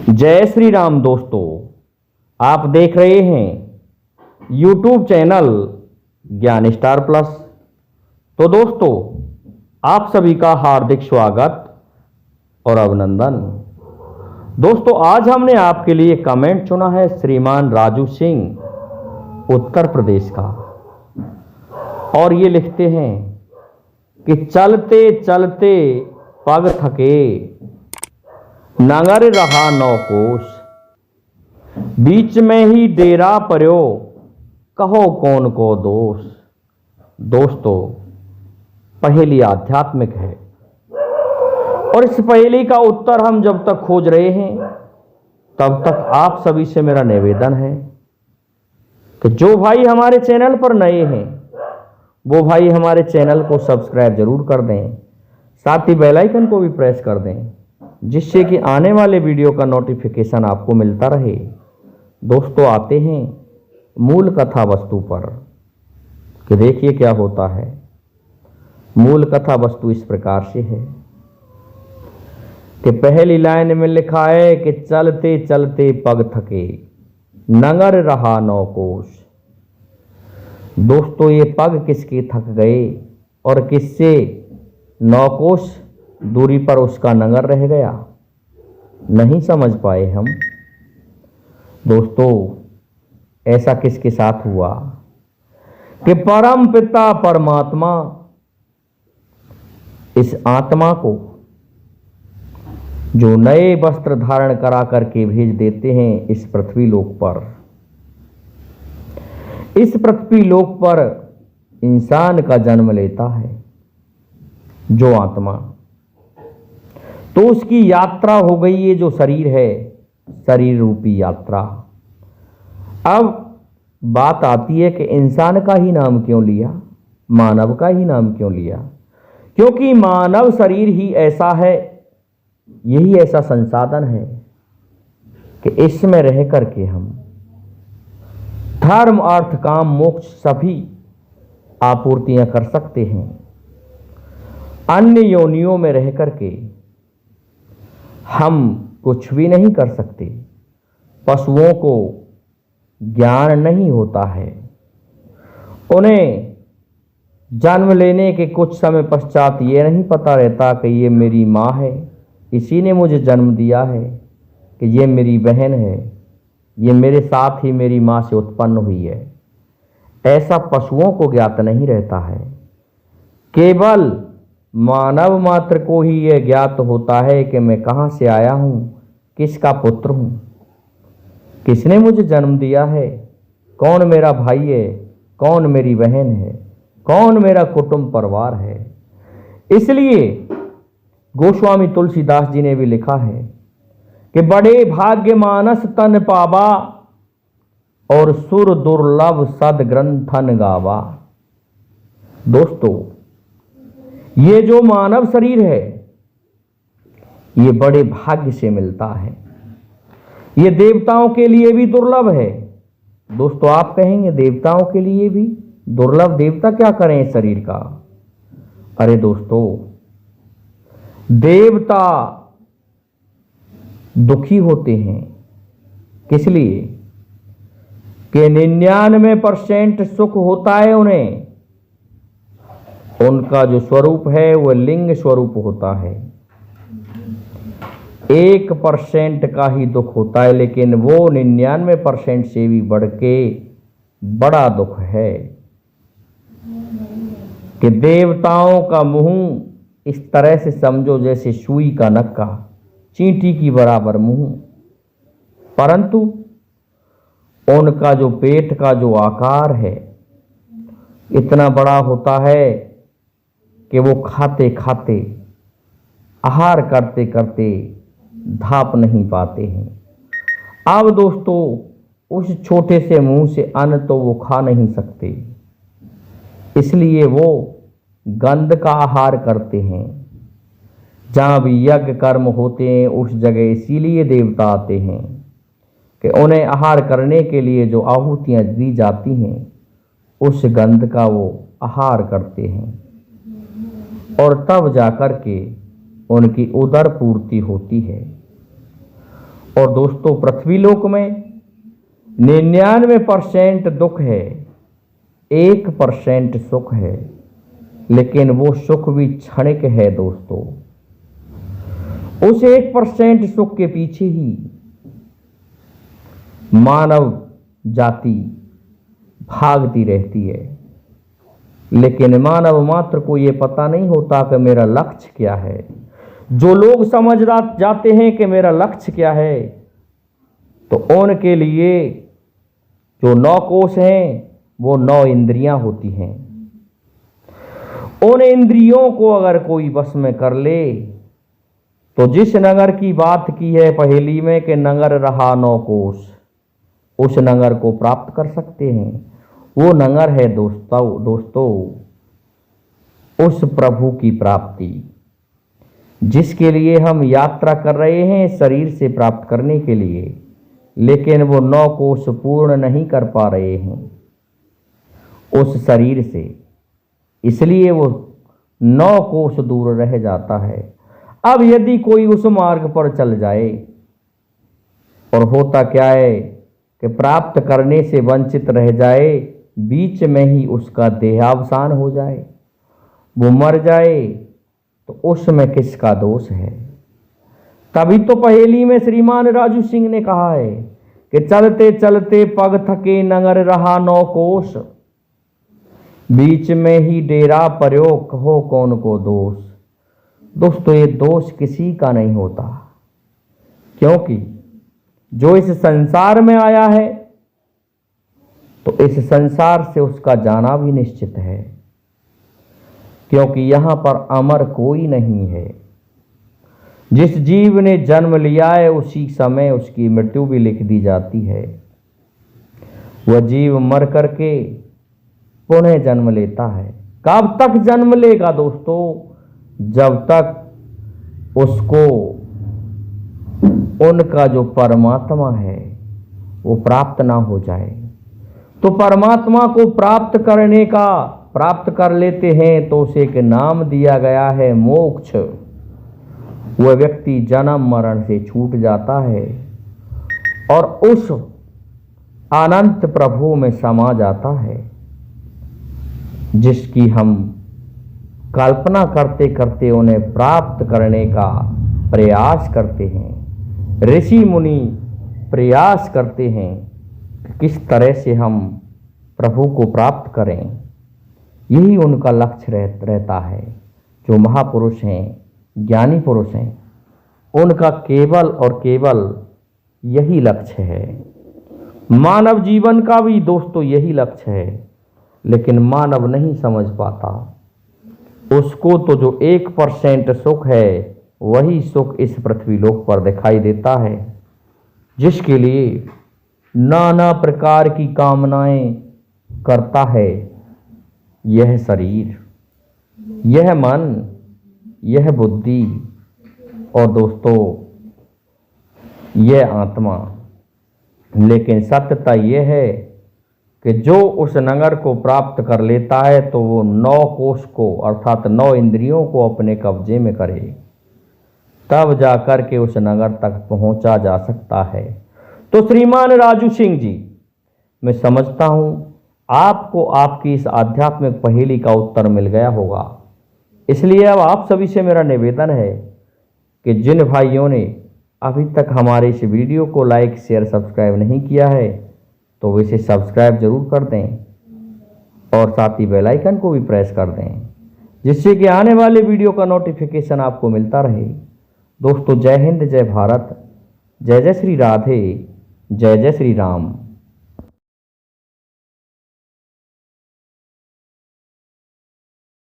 जय श्री राम दोस्तों, आप देख रहे हैं YouTube चैनल ज्ञान स्टार प्लस। तो दोस्तों, आप सभी का हार्दिक स्वागत और अभिनंदन। दोस्तों, आज हमने आपके लिए कमेंट चुना है श्रीमान राजू सिंह, उत्तर प्रदेश का, और ये लिखते हैं कि चलते चलते पग थके, नगर रहा नौ कोस, बीच में ही डेरा पर्यो, कहो कौन को दोष। दोस्तों, पहेली आध्यात्मिक है और इस पहेली का उत्तर हम जब तक खोज रहे हैं तब तक आप सभी से मेरा निवेदन है कि जो भाई हमारे चैनल पर नए हैं वो भाई हमारे चैनल को सब्सक्राइब जरूर कर दें, साथ ही बेल आइकन को भी प्रेस कर दें, जिससे कि आने वाले वीडियो का नोटिफिकेशन आपको मिलता रहे। दोस्तों, आते हैं मूल कथा वस्तु पर कि देखिए क्या होता है। मूल कथा वस्तु इस प्रकार से है कि पहली लाइन में लिखा है कि चलते चलते पग थके, नगर रहा नौ कोस। दोस्तों, ये पग किसके थक गए और किससे नौ कोस दूरी पर उसका नगर रह गया, नहीं समझ पाए हम। दोस्तों, ऐसा किसके साथ हुआ कि परम पिता परमात्मा इस आत्मा को जो नए वस्त्र धारण करा करके भेज देते हैं इस पृथ्वी लोक पर। इस पृथ्वी लोक पर इंसान का जन्म लेता है जो आत्मा, तो उसकी यात्रा हो गई, ये जो शरीर है, शरीर रूपी यात्रा। अब बात आती है कि इंसान का ही नाम क्यों लिया, मानव का ही नाम क्यों लिया? क्योंकि मानव शरीर ही ऐसा है, यही ऐसा संसाधन है कि इसमें रह करके हम धर्म अर्थ काम मोक्ष सभी आपूर्तियां कर सकते हैं। अन्य योनियों में रह करके हम कुछ भी नहीं कर सकते। पशुओं को ज्ञान नहीं होता है, उन्हें जन्म लेने के कुछ समय पश्चात ये नहीं पता रहता कि ये मेरी माँ है, इसी ने मुझे जन्म दिया है, कि ये मेरी बहन है, ये मेरे साथ ही मेरी माँ से उत्पन्न हुई है। ऐसा पशुओं को ज्ञात नहीं रहता है। केवल मानव मात्र को ही यह ज्ञात होता है कि मैं कहाँ से आया हूँ, किसका पुत्र हूँ, किसने मुझे जन्म दिया है, कौन मेरा भाई है, कौन मेरी बहन है, कौन मेरा कुटुंब परिवार है। इसलिए गोस्वामी तुलसीदास जी ने भी लिखा है कि बड़े भाग्य मानस तन पावा, और सुर दुर्लभ सद ग्रंथन गावा। दोस्तों, ये जो मानव शरीर है ये बड़े भाग्य से मिलता है। ये देवताओं के लिए भी दुर्लभ है। दोस्तों, आप कहेंगे देवताओं के लिए भी दुर्लभ, देवता क्या करें इस शरीर का? अरे दोस्तों, देवता दुखी होते हैं, किस लिए कि 99% सुख होता है उन्हें। उनका जो स्वरूप है वह लिंग स्वरूप होता है। 1% का ही दुख होता है, लेकिन वो 99% से भी बढ़ के बड़ा दुख है कि देवताओं का मुंह इस तरह से समझो जैसे सुई का नक्का, चींटी की बराबर मुंह, परंतु उनका जो पेट का जो आकार है इतना बड़ा होता है कि वो खाते खाते, आहार करते करते धाप नहीं पाते हैं। अब दोस्तों, उस छोटे से मुंह से अन्न तो वो खा नहीं सकते, इसलिए वो गंध का आहार करते हैं। जहाँ भी यज्ञ कर्म होते हैं उस जगह इसीलिए देवता आते हैं कि उन्हें आहार करने के लिए जो आहुतियाँ दी जाती हैं उस गंध का वो आहार करते हैं, और तब जाकर के उनकी उदर पूर्ति होती है। और दोस्तों पृथ्वी लोक में 99% दुख है, 1% सुख है, लेकिन वो सुख भी क्षणिक है दोस्तों। उस 1% सुख के पीछे ही मानव जाति भागती रहती है, लेकिन मानव मात्र को ये पता नहीं होता कि मेरा लक्ष्य क्या है। जो लोग समझ जाते हैं कि मेरा लक्ष्य क्या है, तो उनके लिए जो 9 कोश हैं वो 9 इंद्रियां होती हैं। उन इंद्रियों को अगर कोई वश में कर ले तो जिस नगर की बात की है पहेली में कि नगर रहा 9 कोश, उस नगर को प्राप्त कर सकते हैं। वो नगर है दोस्तों उस प्रभु की प्राप्ति, जिसके लिए हम यात्रा कर रहे हैं शरीर से प्राप्त करने के लिए, लेकिन वो 9 कोश पूर्ण नहीं कर पा रहे हैं उस शरीर से, इसलिए वो 9 कोश दूर रह जाता है। अब यदि कोई उस मार्ग पर चल जाए, और होता क्या है कि प्राप्त करने से वंचित रह जाए, बीच में ही उसका देहावसान हो जाए, वो मर जाए, तो उसमें किसका दोष है। तभी तो पहेली में श्रीमान राजू सिंह ने कहा है कि चलते चलते पग थके नगर रहा 9 कोश, बीच में ही डेरा पर्यो कहो कौन को दोष। दोस्तों ये दोष किसी का नहीं होता, क्योंकि जो इस संसार में आया है तो इस संसार से उसका जाना भी निश्चित है, क्योंकि यहां पर अमर कोई नहीं है। जिस जीव ने जन्म लिया है उसी समय उसकी मृत्यु भी लिख दी जाती है। वह जीव मर करके पुनः जन्म लेता है। कब तक जन्म लेगा दोस्तों? जब तक उसको उनका जो परमात्मा है वो प्राप्त ना हो जाए। तो परमात्मा को प्राप्त कर लेते हैं तो उसे एक नाम दिया गया है मोक्ष। वह व्यक्ति जन्म मरण से छूट जाता है और उस अनंत प्रभु में समा जाता है, जिसकी हम कल्पना करते करते उन्हें प्राप्त करने का प्रयास करते हैं। ऋषि मुनि प्रयास करते हैं कि किस तरह से हम प्रभु को प्राप्त करें। यही उनका लक्ष्य रहता है। जो महापुरुष हैं, ज्ञानी पुरुष हैं, उनका केवल और केवल यही लक्ष्य है। मानव जीवन का भी दोस्तों यही लक्ष्य है, लेकिन मानव नहीं समझ पाता। उसको तो जो 1% सुख है वही सुख इस पृथ्वी लोक पर दिखाई देता है, जिसके लिए नाना प्रकार की कामनाएं करता है यह शरीर, यह मन, यह बुद्धि और दोस्तों यह आत्मा। लेकिन सत्यता यह है कि जो उस नगर को प्राप्त कर लेता है तो वो 9 कोश को अर्थात 9 इंद्रियों को अपने कब्जे में करे, तब जाकर के उस नगर तक पहुंचा जा सकता है। तो श्रीमान राजू सिंह जी, मैं समझता हूं आपको आपकी इस आध्यात्मिक पहेली का उत्तर मिल गया होगा। इसलिए अब आप सभी से मेरा निवेदन है कि जिन भाइयों ने अभी तक हमारे इस वीडियो को लाइक शेयर सब्सक्राइब नहीं किया है तो इसे सब्सक्राइब जरूर कर दें और साथ ही बेल आइकन को भी प्रेस कर दें, जिससे कि आने वाले वीडियो का नोटिफिकेशन आपको मिलता रहे। दोस्तों जय हिंद, जय भारत, जय जय श्री राधे, जय जय श्री राम।